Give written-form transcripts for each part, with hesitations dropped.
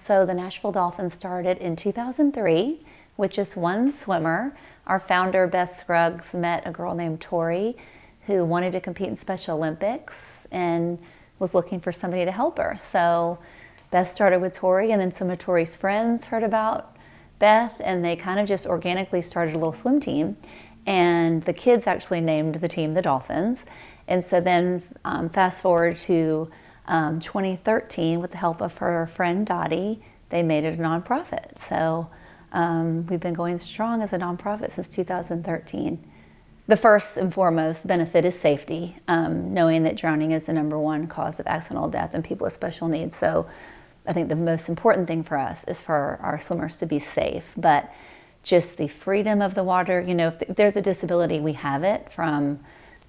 So the Nashville Dolphins started in 2003 with just one swimmer. Our founder, Beth Scruggs, met a girl named Tori who wanted to compete in Special Olympics and was looking for somebody to help her. So Beth started with Tori, and then some of Tori's friends heard about Beth, and they kind of just organically started a little swim team. And the kids actually named the team the Dolphins. And so then fast forward to 2013, with the help of her friend Dottie, they made it a nonprofit. So we've been going strong as a nonprofit since 2013. The first and foremost benefit is safety, knowing that drowning is the #1 cause of accidental death in people with special needs. So I think the most important thing for us is for our swimmers to be safe, but just the freedom of the water. You know, if there's a disability, we have it, from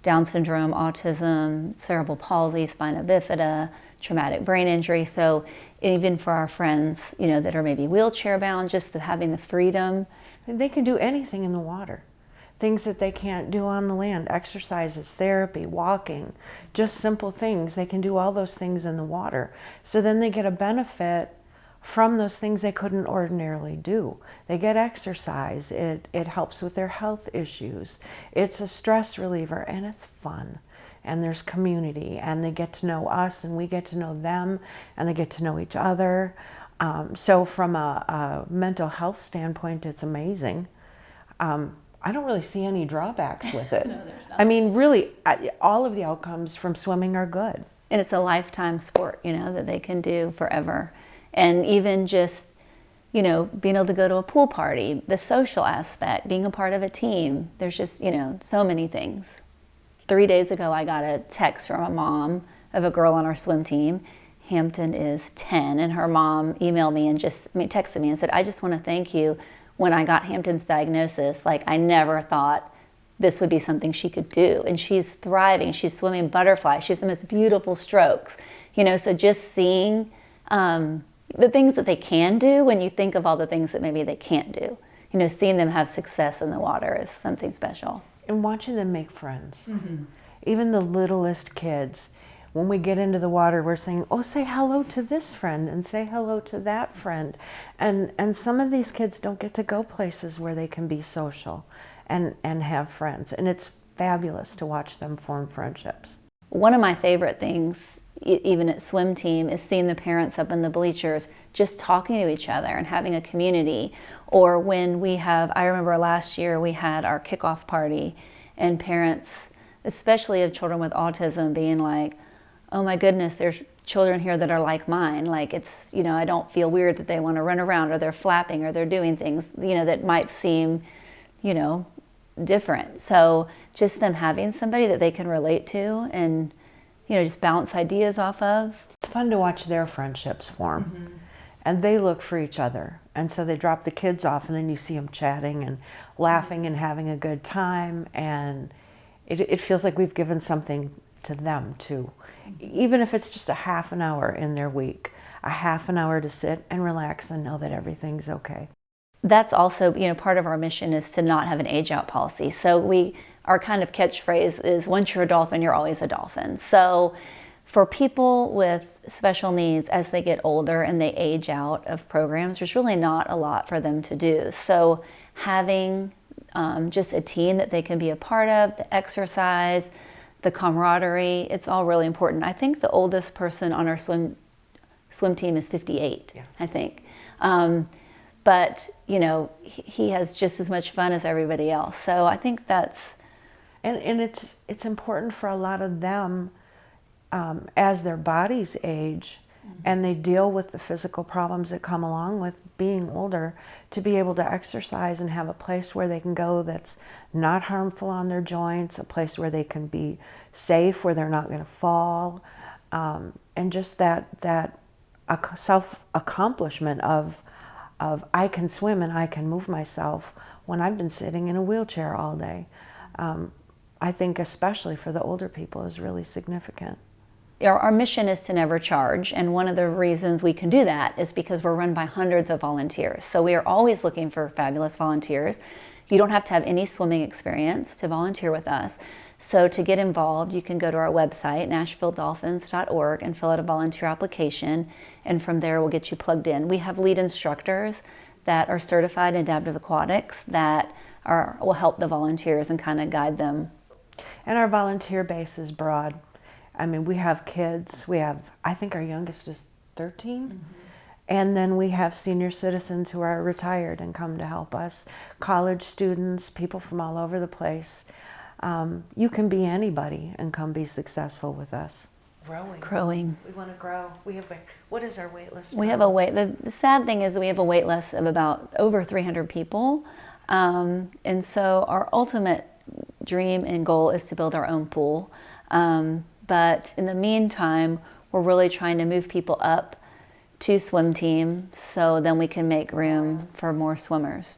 Down syndrome, autism, cerebral palsy, spina bifida, traumatic brain injury. So even for our friends, you know, that are maybe wheelchair bound, just having the freedom. They can do anything in the water. Things that they can't do on the land, exercises, therapy, walking, just simple things. They can do all those things in the water. So then they get a benefit from those things they couldn't ordinarily do. They get exercise, it helps with their health issues. It's a stress reliever, and it's fun. And there's community, and they get to know us, and we get to know them, and they get to know each other. So from a mental health standpoint, it's amazing. I don't really see any drawbacks with it. No, there's not. I mean, really, all of the outcomes from swimming are good. And it's a lifetime sport, you know, that they can do forever. And even just, you know, being able to go to a pool party, the social aspect, being a part of a team, there's just, you know, so many things. 3 days ago, I got a text from a mom of a girl on our swim team. Hampton is 10, and her mom emailed me and texted me and said, "I just want to thank you. When I got Hampton's diagnosis, like, I never thought this would be something she could do. And she's thriving. She's swimming butterfly. She has the most beautiful strokes." You know, so just seeing the things that they can do when you think of all the things that maybe they can't do. You know, seeing them have success in the water is something special. And watching them make friends. Mm-hmm. Even the littlest kids, when we get into the water, we're saying, "Oh, say hello to this friend and say hello to that friend." And some of these kids don't get to go places where they can be social and have friends. And it's fabulous to watch them form friendships. One of my favorite things, even at swim team, is seeing the parents up in the bleachers just talking to each other and having a community. Or when I remember last year we had our kickoff party, and parents, especially of children with autism, being like, "Oh my goodness, there's children here that are like mine. Like, it's, you know, I don't feel weird that they want to run around, or they're flapping, or they're doing things, you know, that might seem, you know, different." So just them having somebody that they can relate to and, you know, just bounce ideas off of. It's fun to watch their friendships form. Mm-hmm. And they look for each other. And so they drop the kids off, and then you see them chatting and laughing and having a good time. And it feels like we've given something to them too. Even if it's just a half an hour in their week, a half an hour to sit and relax and know that everything's okay. That's also, you know, part of our mission is to not have an age out policy. So our kind of catchphrase is, "Once you're a dolphin, you're always a dolphin." So for people with special needs, as they get older and they age out of programs, there's really not a lot for them to do. So having just a team that they can be a part of, the exercise, the camaraderie, it's all really important. I think the oldest person on our swim team is 58, yeah. I think. But, you know, he has just as much fun as everybody else. So I think that's... And it's important for a lot of them, as their bodies age, mm-hmm. and they deal with the physical problems that come along with being older, to be able to exercise and have a place where they can go that's not harmful on their joints, a place where they can be safe, where they're not going to fall, and just that self-accomplishment of I can swim and I can move myself when I've been sitting in a wheelchair all day. I think especially for the older people is really significant. Our mission is to never charge, and one of the reasons we can do that is because we're run by hundreds of volunteers. So we are always looking for fabulous volunteers. You don't have to have any swimming experience to volunteer with us. So to get involved, you can go to our website, nashvilledolphins.org, and fill out a volunteer application. and from there we'll get you plugged in. We have lead instructors that are certified in adaptive aquatics that will help the volunteers and kind of guide them. And our volunteer base is broad. I mean, we have kids. I think our youngest is 13. Mm-hmm. And then we have senior citizens who are retired and come to help us. College students, people from all over the place. You can be anybody and come be successful with us. Growing. We want to grow. What is our wait list? We have a wait. The sad thing is we have a wait list of about over 300 people. And so our ultimate dream and goal is to build our own pool. But in the meantime, we're really trying to move people up to swim team so then we can make room for more swimmers.